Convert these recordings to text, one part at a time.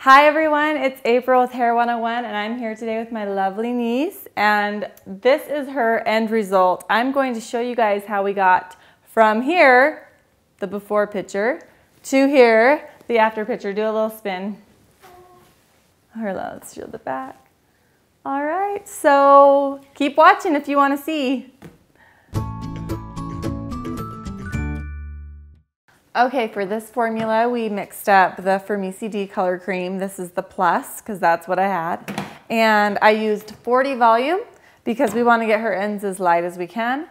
Hi everyone, it's April with Hair 101 and I'm here today with my lovely niece and this is her end result. I'm going to show you guys how we got from here, the before picture, to here, the after picture. Do a little spin. Or let's show the back. All right, so keep watching if you want to see. Okay, for this formula, we mixed up the Firmisi D color cream. This is the plus, because that's what I had. And I used 40 volume, because we want to get her ends as light as we can.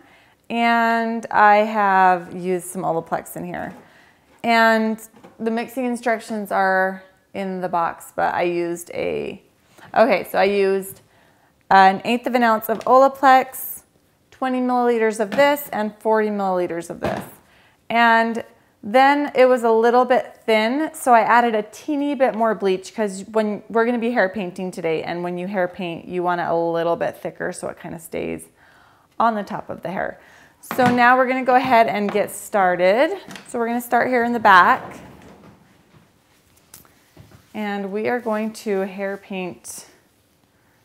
And I have used some Olaplex in here. And the mixing instructions are in the box, but I used an 1/8 of an ounce of Olaplex, 20 milliliters of this, and 40 milliliters of this. And then it was a little bit thin, so I added a teeny bit more bleach because when we're going to be hair painting today, and when you hair paint, you want it a little bit thicker so it kind of stays on the top of the hair. So now we're going to go ahead and get started. So we're going to start here in the back. And we are going to hair paint.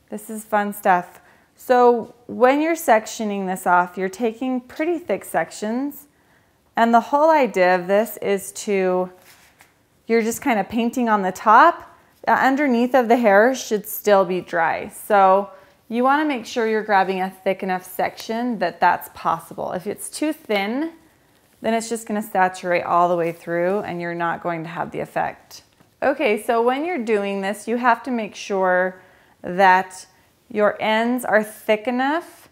This is fun stuff. So when you're sectioning this off, you're taking pretty thick sections. And the whole idea of this is you're just kind of painting on the top. Underneath of the hair should still be dry. So you want to make sure you're grabbing a thick enough section that that's possible. If it's too thin, then it's just going to saturate all the way through and you're not going to have the effect. Okay, so when you're doing this, you have to make sure that your ends are thick enough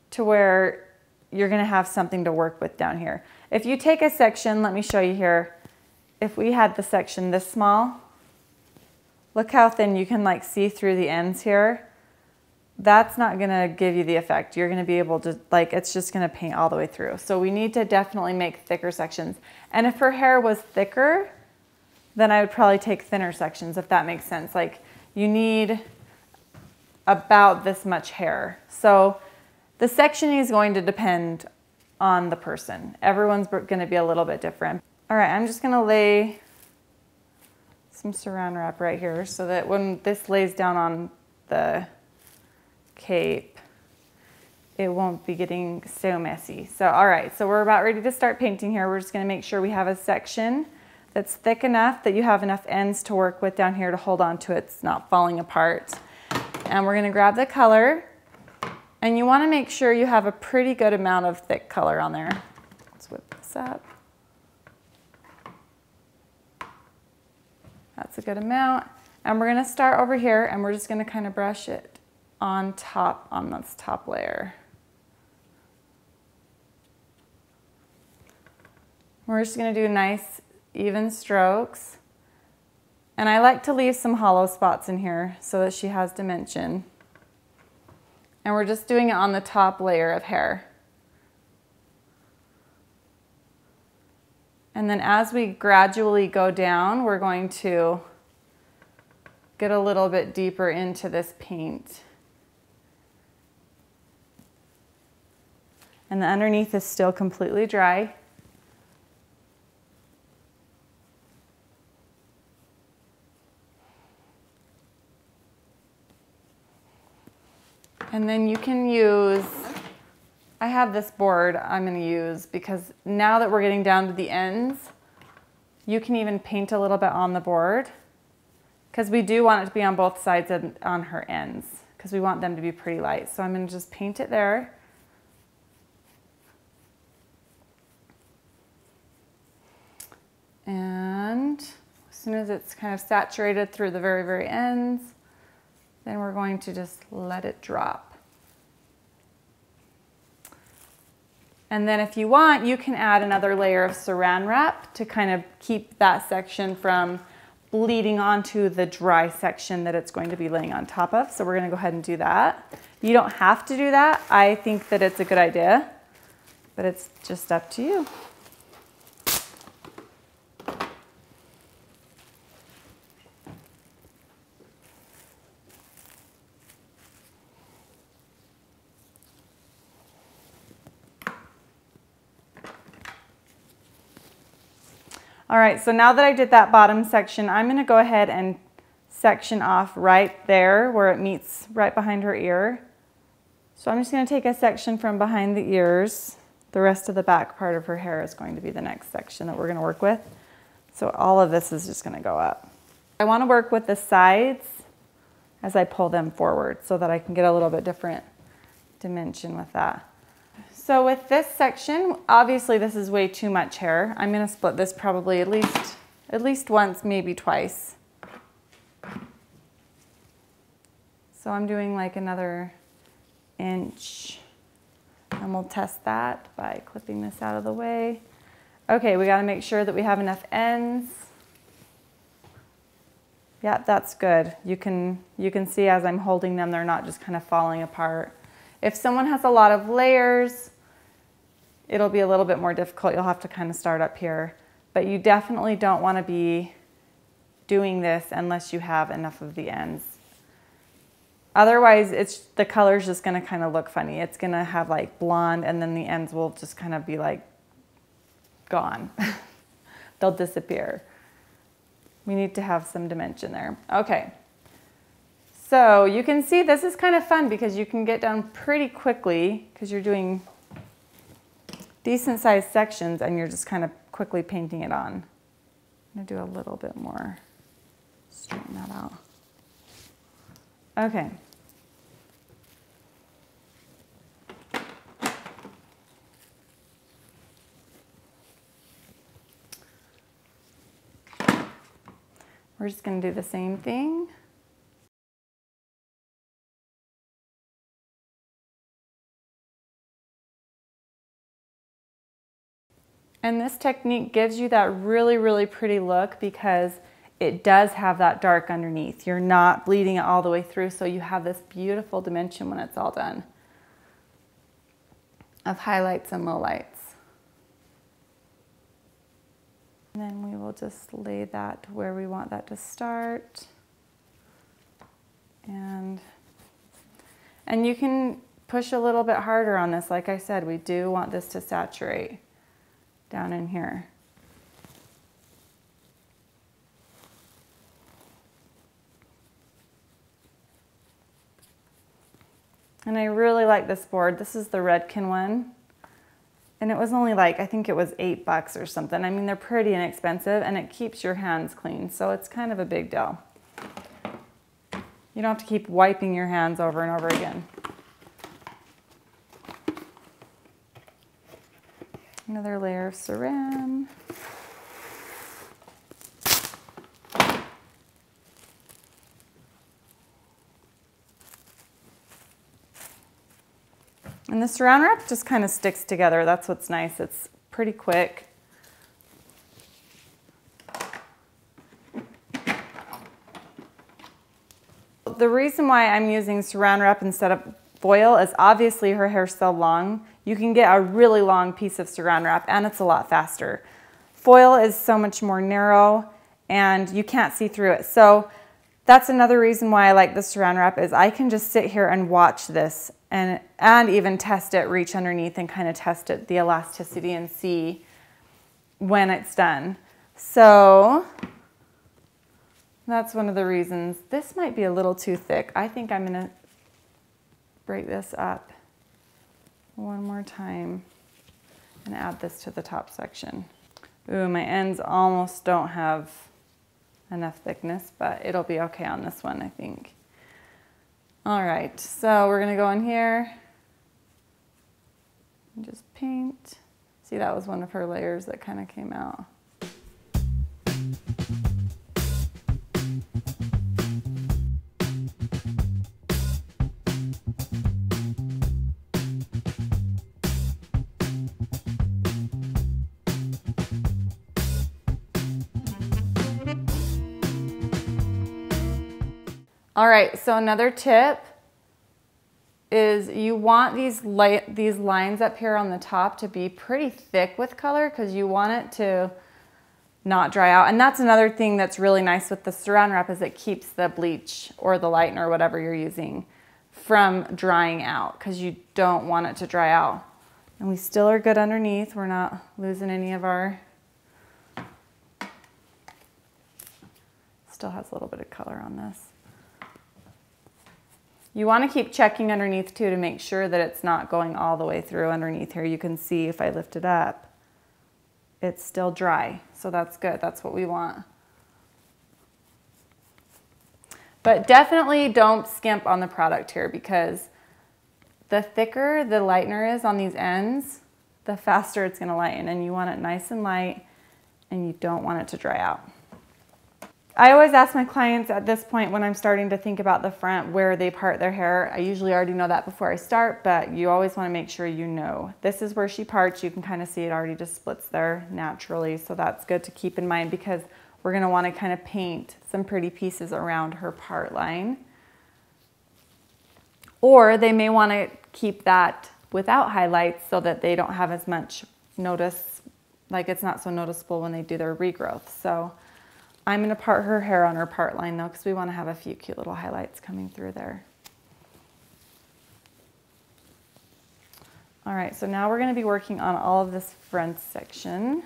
to where you're going to have something to work with down here. If you take a section, let me show you here. If we had the section this small, look how thin you can like see through the ends here. That's not going to give you the effect. You're going to be able to, it's just going to paint all the way through. So we need to definitely make thicker sections. And if her hair was thicker, then I would probably take thinner sections, if that makes sense. Like you need about this much hair. So the sectioning is going to depend on the person. Everyone's going to be a little bit different. All right, I'm just going to lay some Saran wrap right here so that when this lays down on the cape, it won't be getting so messy. So, all right, so we're about ready to start painting here. We're just going to make sure we have a section that's thick enough that you have enough ends to work with down here to hold on to it. It's not falling apart. And we're going to grab the color. And you want to make sure you have a pretty good amount of thick color on there. Let's whip this up. That's a good amount. And we're going to start over here and we're just going to kind of brush it on top on this top layer. We're just going to do nice even strokes. And I like to leave some hollow spots in here so that she has dimension. And we're just doing it on the top layer of hair. And then as we gradually go down, we're going to get a little bit deeper into this paint. And the underneath is still completely dry. And then you can use, I have this board I'm going to use because now that we're getting down to the ends, you can even paint a little bit on the board because we do want it to be on both sides and on her ends because we want them to be pretty light. So I'm going to just paint it there. And as soon as it's kind of saturated through the very, very ends, then we're going to just let it drop. And then if you want, you can add another layer of Saran wrap to kind of keep that section from bleeding onto the dry section that it's going to be laying on top of. So we're going to go ahead and do that. You don't have to do that. I think that it's a good idea, but it's just up to you. All right, so now that I did that bottom section, I'm gonna go ahead and section off right there where it meets right behind her ear. So I'm just going to take a section from behind the ears. The rest of the back part of her hair is going to be the next section that we're going to work with. So all of this is just going to go up. I want to work with the sides as I pull them forward so that I can get a little bit different dimension with that. So with this section, obviously this is way too much hair. I'm going to split this probably at least once, maybe twice. So I'm doing like another inch, and we'll test that by clipping this out of the way. Okay, we got to make sure that we have enough ends. Yeah, that's good. You can see as I'm holding them, they're not just kind of falling apart. If someone has a lot of layers, it'll be a little bit more difficult. You'll have to kind of start up here. But you definitely don't want to be doing this unless you have enough of the ends. Otherwise, the color's just going to kind of look funny. It's going to have like blonde, and then the ends will just kind of be like gone. They'll disappear. We need to have some dimension there. Okay. So you can see this is kind of fun because you can get down pretty quickly because you're doing decent sized sections and you're just kind of quickly painting it on. I'm going to do a little bit more, straighten that out. Okay. We're just going to do the same thing. And this technique gives you that really, really pretty look because it does have that dark underneath. You're not bleeding it all the way through, so you have this beautiful dimension when it's all done of highlights and lowlights. And then we will just lay that where we want that to start. And you can push a little bit harder on this. Like I said, we do want this to saturate down in here. And I really like this board. This is the Redken one. And it was only like, I think it was $8 or something. I mean, they're pretty inexpensive and it keeps your hands clean. So it's kind of a big deal. You don't have to keep wiping your hands over and over again. Another layer of Saran. And the Saran wrap just kind of sticks together. That's what's nice. It's pretty quick. The reason why I'm using Saran wrap instead of foil is obviously her hair's so long. You can get a really long piece of Saran wrap and it's a lot faster. Foil is so much more narrow and you can't see through it. So that's another reason why I like the Saran wrap is I can just sit here and watch this and even test it, reach underneath and kind of test it, the elasticity, and see when it's done. So that's one of the reasons. This might be a little too thick. I think I'm going to break this up one more time and add this to the top section. Ooh, my ends almost don't have enough thickness, but it'll be okay on this one, I think. All right, so we're gonna go in here and just paint. See, that was one of her layers that kind of came out. All right, so another tip is you want these lines up here on the top to be pretty thick with color because you want it to not dry out. And that's another thing that's really nice with the Saran wrap is it keeps the bleach or the lighten or whatever you're using from drying out because you don't want it to dry out. And we still are good underneath. We're not losing any of our still has a little bit of color on this. You want to keep checking underneath too to make sure that it's not going all the way through underneath here. You can see if I lift it up, it's still dry. So that's good. That's what we want. But definitely don't skimp on the product here, because the thicker the lightener is on these ends, the faster it's going to lighten, and you want it nice and light, and you don't want it to dry out. I always ask my clients at this point when I'm starting to think about the front where they part their hair. I usually already know that before I start, but you always want to make sure you know. This is where she parts. You can kind of see it already just splits there naturally, so that's good to keep in mind, because we're going to want to kind of paint some pretty pieces around her part line. Or they may want to keep that without highlights so that they don't have as much notice, like it's not so noticeable when they do their regrowth. So I'm going to part her hair on her part line though, because we want to have a few cute little highlights coming through there. All right, so now we're going to be working on all of this front section.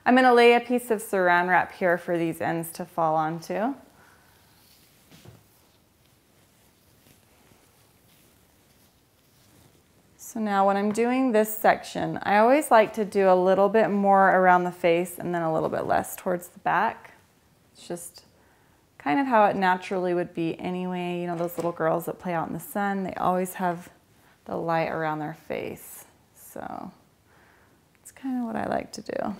I'm going to lay a piece of Saran wrap here for these ends to fall onto. So now when I'm doing this section, I always like to do a little bit more around the face and then a little bit less towards the back. It's just kind of how it naturally would be anyway. You know, those little girls that play out in the sun, they always have the light around their face. So it's kind of what I like to do.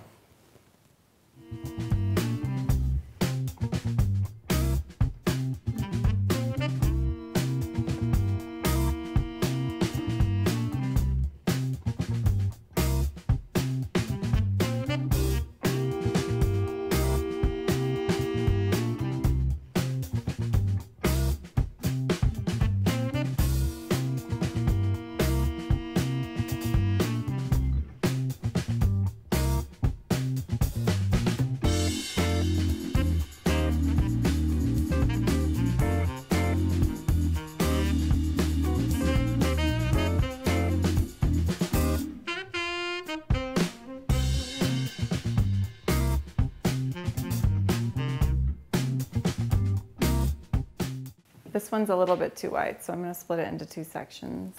This one's a little bit too wide, so I'm going to split it into two sections.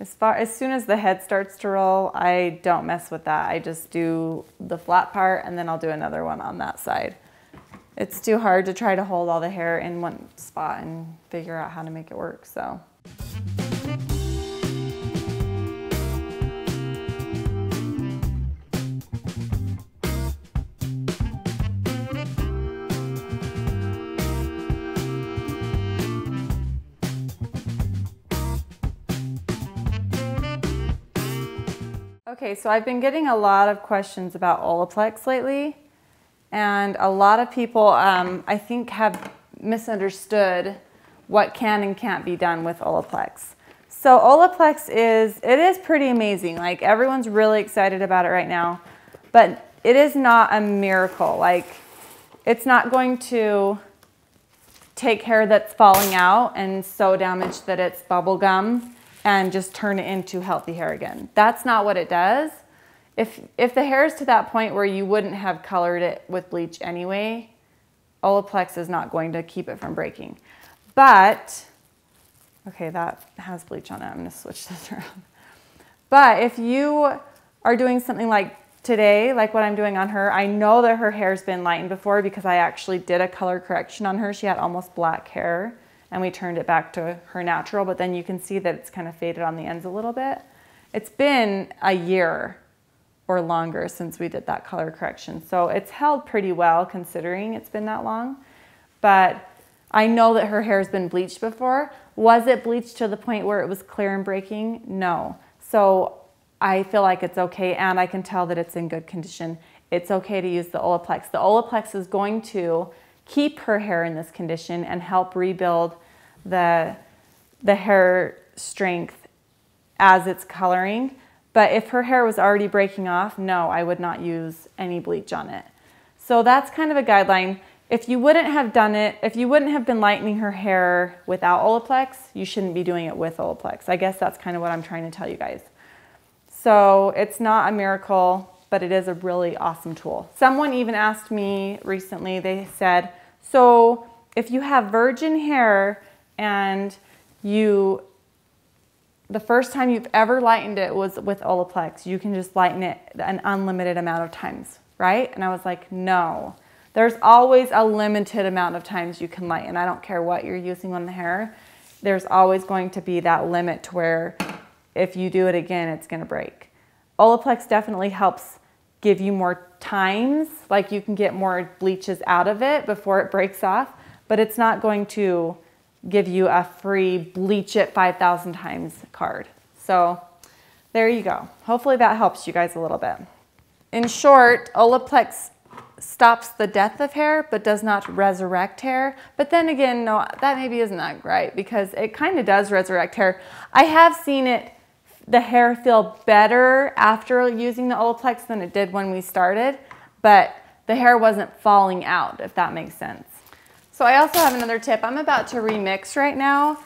As soon as the head starts to roll, I don't mess with that. I just do the flat part and then I'll do another one on that side. It's too hard to try to hold all the hair in one spot and figure out how to make it work, so. Okay, so I've been getting a lot of questions about Olaplex lately, and a lot of people I think have misunderstood what can and can't be done with Olaplex. So Olaplex is pretty amazing. Like, everyone's really excited about it right now, but it is not a miracle. Like, it's not going to take hair that's falling out and so damaged that it's bubble gum and just turn it into healthy hair again. That's not what it does. If the hair is to that point where you wouldn't have colored it with bleach anyway, Olaplex is not going to keep it from breaking. But, okay, that has bleach on it. I'm gonna switch this around. But if you are doing something like today, like what I'm doing on her, I know that her hair's been lightened before because I actually did a color correction on her. She had almost black hair, and we turned it back to her natural, but then you can see that it's kind of faded on the ends a little bit. It's been a year or longer since we did that color correction, so it's held pretty well considering it's been that long. But I know that her hair's been bleached before. Was it bleached to the point where it was clear and breaking? No. So I feel like it's okay, and I can tell that it's in good condition. It's okay to use the Olaplex. The Olaplex is going to keep her hair in this condition and help rebuild the hair strength as it's coloring. But if her hair was already breaking off, no, I would not use any bleach on it. So that's kind of a guideline. If you wouldn't have done it, if you wouldn't have been lightening her hair without Olaplex, you shouldn't be doing it with Olaplex. I guess that's kind of what I'm trying to tell you guys. So it's not a miracle. but it is a really awesome tool. Someone even asked me recently, they said, so if you have virgin hair and the first time you've ever lightened it was with Olaplex, you can just lighten it an unlimited amount of times, right? And I was like, no, there's always a limited amount of times you can lighten. I don't care what you're using on the hair. There's always going to be that limit to where if you do it again, it's gonna break. Olaplex definitely helps give you more times, like you can get more bleaches out of it before it breaks off, but it's not going to give you a free bleach it 5,000 times card. So there you go. Hopefully that helps you guys a little bit. In short, Olaplex stops the death of hair, but does not resurrect hair. But then again, no, that maybe isn't that right, because it kind of does resurrect hair. I have seen the hair feel better after using the Olaplex than it did when we started, but the hair wasn't falling out, if that makes sense. So I also have another tip. I'm about to remix right now,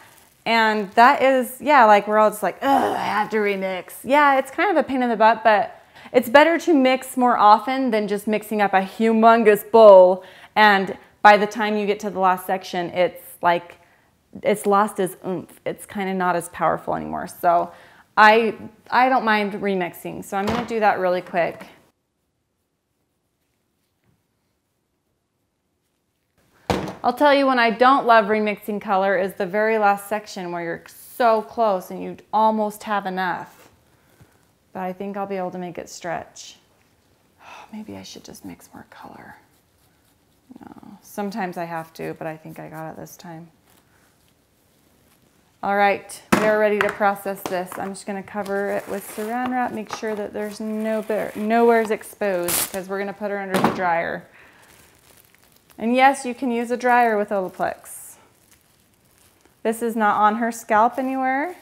and that is, yeah, like we're all just like, ugh, I have to remix. Yeah, it's kind of a pain in the butt, but it's better to mix more often than just mixing up a humongous bowl, and by the time you get to the last section, it's like, it's lost its oomph. It's kind of not as powerful anymore. So I don't mind remixing, so I'm gonna do that really quick. I'll tell you when I don't love remixing color is the very last section where you're so close and you almost have enough. But I think I'll be able to make it stretch. Oh, maybe I should just mix more color. No, sometimes I have to, but I think I got it this time. All right, we are ready to process this. I'm just gonna cover it with Saran wrap, make sure that there's nowhere's exposed, because we're gonna put her under the dryer. And yes, you can use a dryer with Olaplex. This is not on her scalp anywhere.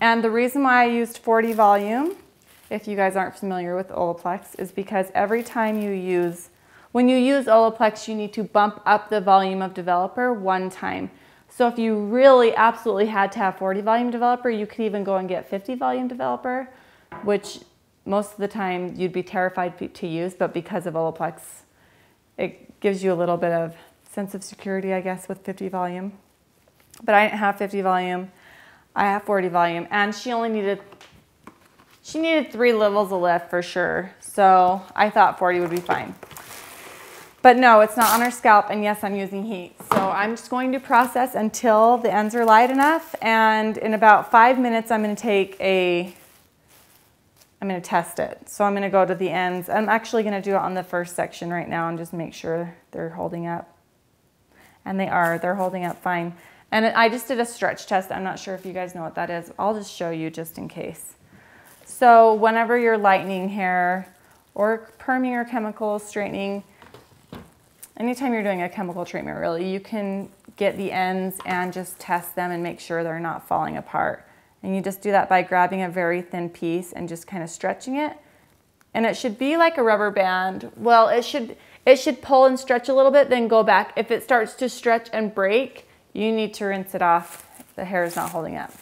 And the reason why I used 40 volume, if you guys aren't familiar with Olaplex, is because every time when you use Olaplex, you need to bump up the volume of developer one time. So if you really absolutely had to have 40 volume developer, you could even go and get 50 volume developer, which most of the time you'd be terrified to use, but because of Olaplex, it gives you a little bit of sense of security, I guess, with 50 volume. But I didn't have 50 volume. I have 40 volume, and she needed 3 levels of lift for sure. So I thought 40 would be fine. But no, it's not on her scalp, and yes, I'm using heat. So I'm just going to process until the ends are light enough, and in about 5 minutes, I'm gonna test it. So I'm gonna go to the ends. I'm actually gonna do it on the first section right now and just make sure they're holding up. And they're holding up fine. And I just did a stretch test. I'm not sure if you guys know what that is. I'll just show you just in case. So whenever you're lightening hair or perming or chemical straightening, anytime you're doing a chemical treatment really, you can get the ends and just test them and make sure they're not falling apart. And you just do that by grabbing a very thin piece and just kind of stretching it. And it should be like a rubber band. Well, it should pull and stretch a little bit, then go back. If it starts to stretch and break, you need to rinse it off. The hair is not holding up.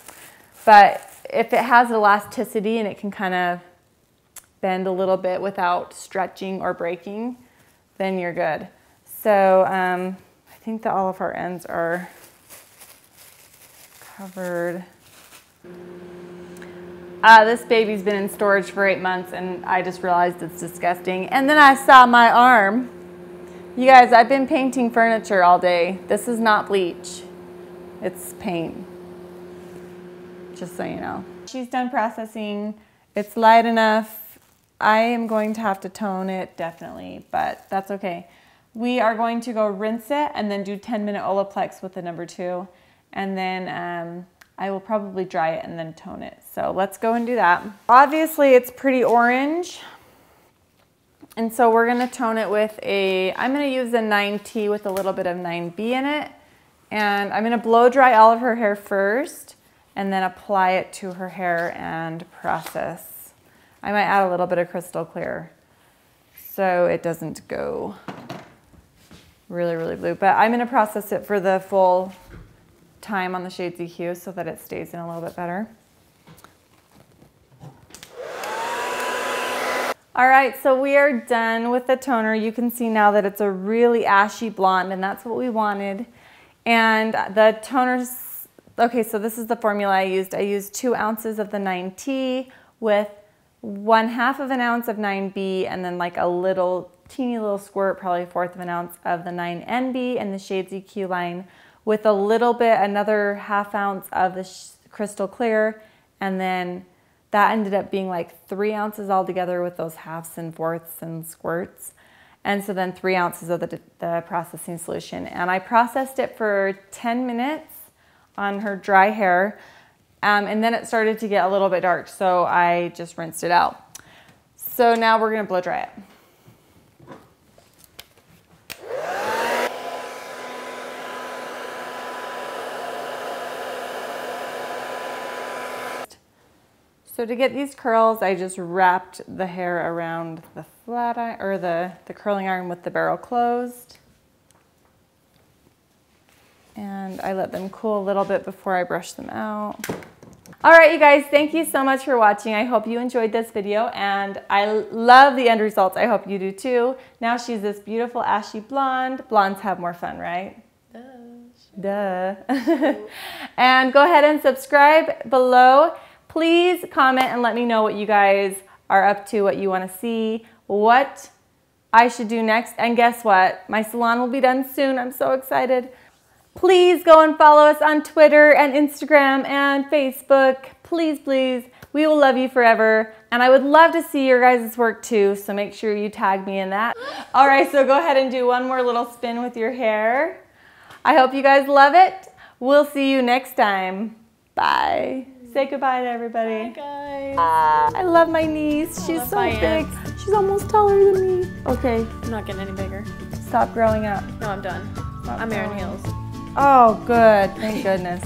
But if it has elasticity and it can kind of bend a little bit without stretching or breaking, then you're good. So I think that all of our ends are covered. This baby's been in storage for 8 months and I just realized it's disgusting. And then I saw my arm. You guys, I've been painting furniture all day. This is not bleach. It's paint. Just so you know. She's done processing. It's light enough. I am going to have to tone it definitely, but that's okay. We are going to go rinse it and then do 10-minute Olaplex with the number 2. And then I will probably dry it and then tone it. So let's go and do that. Obviously it's pretty orange. And so we're gonna tone it with I'm gonna use a 9T with a little bit of 9B in it. And I'm gonna blow dry all of her hair first and then apply it to her hair and process. I might add a little bit of crystal clear so it doesn't go really, really blue. But I'm gonna process it for the full time on the shades EQ so that it stays in a little bit better. All right, so we are done with the toner. You can see now that it's a really ashy blonde, and that's what we wanted. And the toners, okay, so this is the formula I used. I used 2 ounces of the 9T with 1/2 of an ounce of 9B, and then like a little, teeny little squirt, probably 1/4 of an ounce of the 9NB in the shades EQ line, with a little bit, another 1/2 ounce of the crystal clear, and then that ended up being like 3 ounces altogether with those 1/2s and 4ths and squirts. And so then 3 ounces of the processing solution. And I processed it for 10 minutes on her dry hair. And then it started to get a little bit dark, so I just rinsed it out. So now we're gonna blow dry it. So to get these curls, I just wrapped the hair around the flat iron, or the curling iron with the barrel closed. And I let them cool a little bit before I brush them out. All right, you guys, thank you so much for watching. I hope you enjoyed this video, and I love the end results. I hope you do too. Now she's this beautiful ashy blonde. Blondes have more fun, right? Duh. And go ahead and subscribe below. Please comment and let me know what you guys are up to, what you want to see, what I should do next. And guess what? My salon will be done soon. I'm so excited. Please go and follow us on Twitter and Instagram and Facebook. Please, please. We will love you forever. And I would love to see your guys' work too, so make sure you tag me in that. All right, so go ahead and do one more little spin with your hair. I hope you guys love it. We'll see you next time. Bye. Say goodbye to everybody. Bye, guys. I love my niece. She's so big. She's almost taller than me. Okay. I'm not getting any bigger. Stop growing up. No, I'm done. Stop I'm wearing heels. Oh, good. Thank goodness.